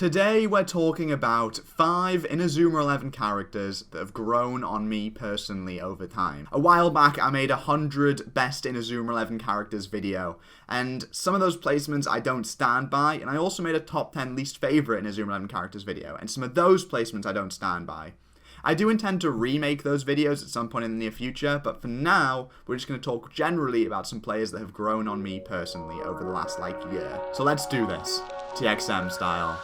Today we're talking about 5 Inazuma 11 characters that have grown on me personally over time. A while back I made a 100 best Inazuma 11 characters video, and some of those placements I don't stand by, and I also made a top 10 least favourite Inazuma 11 characters video, and some of those placements I don't stand by. I do intend to remake those videos at some point in the near future, but for now, we're just going to talk generally about some players that have grown on me personally over the last, year. So let's do this, TXM style.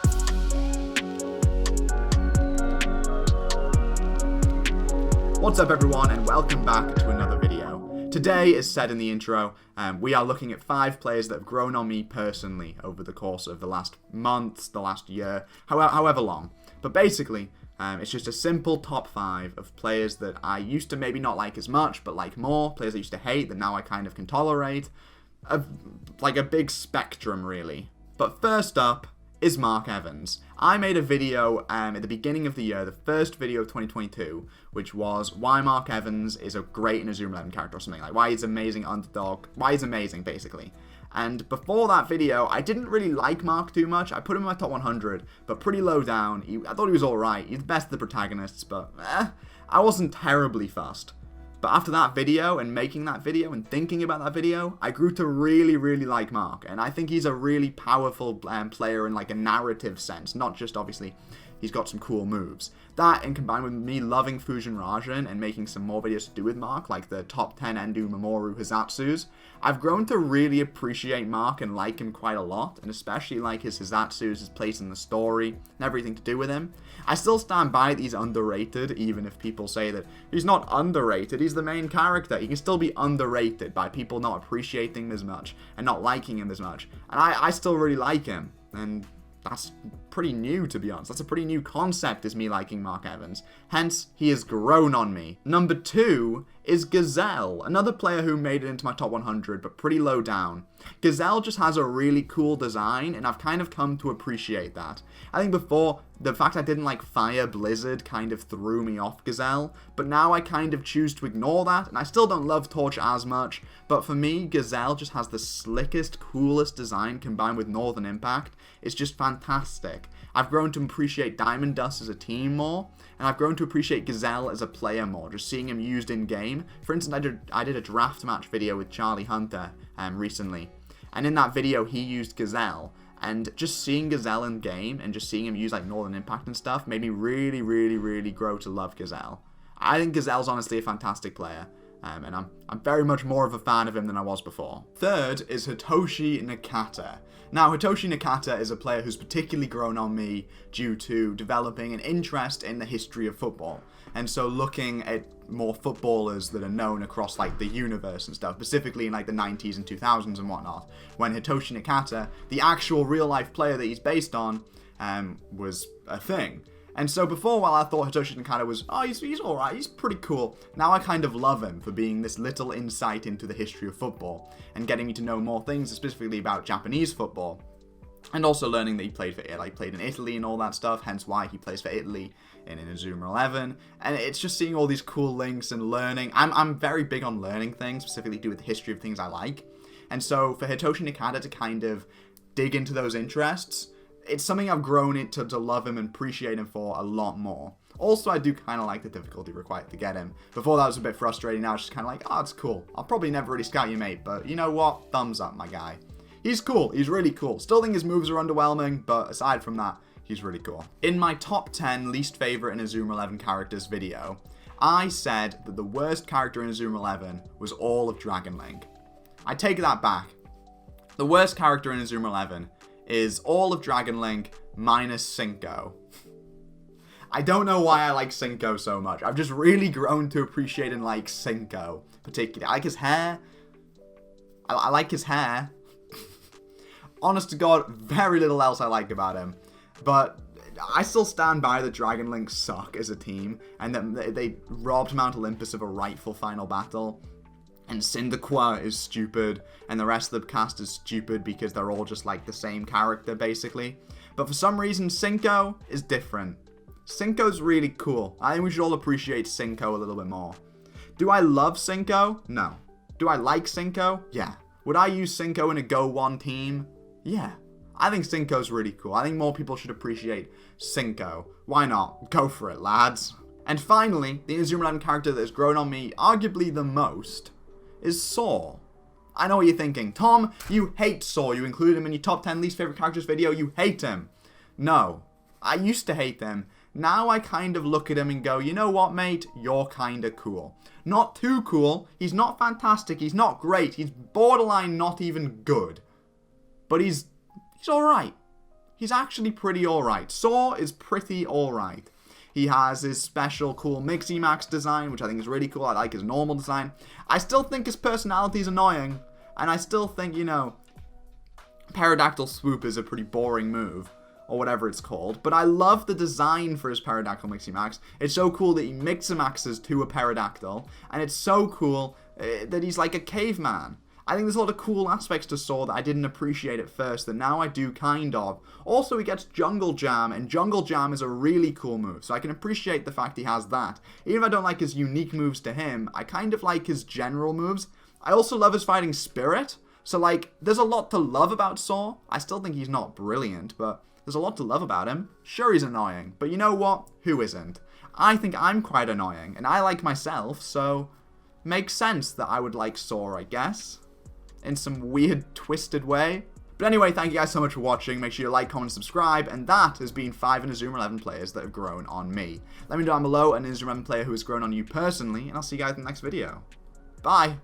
What's up everyone, and welcome back to another video. Today, as said in the intro, we are looking at 5 players that have grown on me personally over the course of the last months, the last year, however long. But basically, it's just a simple top 5 of players that I used to maybe not like as much, but like more. Players I used to hate that now I kind of can tolerate. Like a big spectrum, really. But first up is Mark Evans. I made a video at the beginning of the year, the first video of 2022, which was why Mark Evans is a great Inazuma 11 character or something, like why he's amazing underdog, why he's amazing, basically. And before that video, I didn't really like Mark too much. I put him in my top 100, but pretty low down. I thought he was alright. He's the best of the protagonists, but I wasn't terribly fussed. But after that video, and making that video, and thinking about that video, I grew to really, really like Mark. And I think he's a really powerful player in like a narrative sense, not just obviously he's got some cool moves. That, and combined with me loving Fusion Rajan and making some more videos to do with Mark, like the top 10 Endu Mamoru Hazatsus, I've grown to really appreciate Mark and like him quite a lot, and especially like his Hazatsus, his place in the story, and everything to do with him. I still stand by that he's underrated, even if people say that he's not underrated, he's the main character. He can still be underrated by people not appreciating him as much, and not liking him as much. And I still really like him, and that's pretty new, to be honest. That's a pretty new concept, is me liking Mark Evans. Hence, he has grown on me. Number 2 is Gazelle, another player who made it into my top 100, but pretty low down. Gazelle just has a really cool design, and I've kind of come to appreciate that. I think before, the fact I didn't like Fire Blizzard kind of threw me off Gazelle, but now I kind of choose to ignore that, and I still don't love Torch as much, but for me, Gazelle just has the slickest, coolest design combined with Northern Impact. It's just fantastic. I've grown to appreciate Diamond Dust as a team more, and I've grown to appreciate Gazelle as a player more, just seeing him used in game. For instance, I did a draft match video with Charlie Hunter recently, and in that video he used Gazelle, and just seeing Gazelle in game and just seeing him use like Northern Impact and stuff made me really, really, really grow to love Gazelle. I think Gazelle's honestly a fantastic player. And I'm very much more of a fan of him than I was before. Third is Hitoshi Nakata. Now, Hitoshi Nakata is a player who's particularly grown on me due to developing an interest in the history of football. And so looking at more footballers that are known across like the universe and stuff, specifically in like the 90s and 2000s and whatnot, when Hitoshi Nakata, the actual real life player that he's based on, was a thing. And so before, while I thought Hitoshi Nakata was, he's alright, he's pretty cool, now I kind of love him for being this little insight into the history of football, and getting me to know more things, specifically about Japanese football. And also learning that he played in Italy and all that stuff, hence why he plays for Italy in Inazuma 11. And it's just seeing all these cool links and learning. I'm very big on learning things, specifically to do with the history of things I like. And so for Hitoshi Nakata to kind of dig into those interests, it's something I've grown into to love him and appreciate him for a lot more. Also, I do kind of like the difficulty required to get him. Before that was a bit frustrating, now it's just kind of like, it's cool. I'll probably never really scout your mate, but you know what? Thumbs up, my guy. He's cool. He's really cool. Still think his moves are underwhelming, but aside from that, he's really cool. In my top 10 least favorite Inazuma 11 characters video, I said that the worst character in Inazuma 11 was all of Dragon Link. I take that back. The worst character in Inazuma 11 is all of Dragon Link minus Cinco. I don't know why I like Cinco so much. I've just really grown to appreciate and like Cinco, particularly. I like his hair. I like his hair. Honest to God, very little else I like about him. But I still stand by that Dragon Link suck as a team, and that they robbed Mount Olympus of a rightful final battle. And Cyndaquil is stupid, and the rest of the cast is stupid because they're all just like the same character, basically. But for some reason, Cinco is different. Cinco's really cool. I think we should all appreciate Cinco a little bit more. Do I love Cinco? No. Do I like Cinco? Yeah. Would I use Cinco in a Go 1 team? Yeah. I think Cinco's really cool. I think more people should appreciate Cinco. Why not? Go for it, lads. And finally, the Inazuma 11 character that has grown on me arguably the most is Saw. I know what you're thinking. Tom, you hate Saw. You included him in your top 10 least favorite characters video. You hate him. No, I used to hate them. Now I kind of look at him and go, you know what, mate? You're kind of cool. Not too cool. He's not fantastic. He's not great. He's borderline not even good. But he's alright. He's actually pretty alright. Saw is pretty alright. He has his special cool Mixie Max design, which I think is really cool. I like his normal design. I still think his personality is annoying. And I still think, you know, Pterodactyl Swoop is a pretty boring move. Or whatever it's called. But I love the design for his Pterodactyl Mixie Max. It's so cool that he Mixamaxes to a Pterodactyl. And it's so cool that he's like a caveman. I think there's a lot of cool aspects to Saw that I didn't appreciate at first, that now I do kind of. Also, he gets Jungle Jam, and Jungle Jam is a really cool move, so I can appreciate the fact he has that. Even if I don't like his unique moves to him, I kind of like his general moves. I also love his fighting spirit, so like, there's a lot to love about Saw. I still think he's not brilliant, but there's a lot to love about him. Sure, he's annoying, but you know what? Who isn't? I think I'm quite annoying, and I like myself, so makes sense that I would like Saw, I guess. In some weird, twisted way. But anyway, thank you guys so much for watching. Make sure you like, comment, and subscribe. And that has been 5 Inazuma 11 players that have grown on me. Let me know down below an Inazuma 11 player who has grown on you personally. And I'll see you guys in the next video. Bye!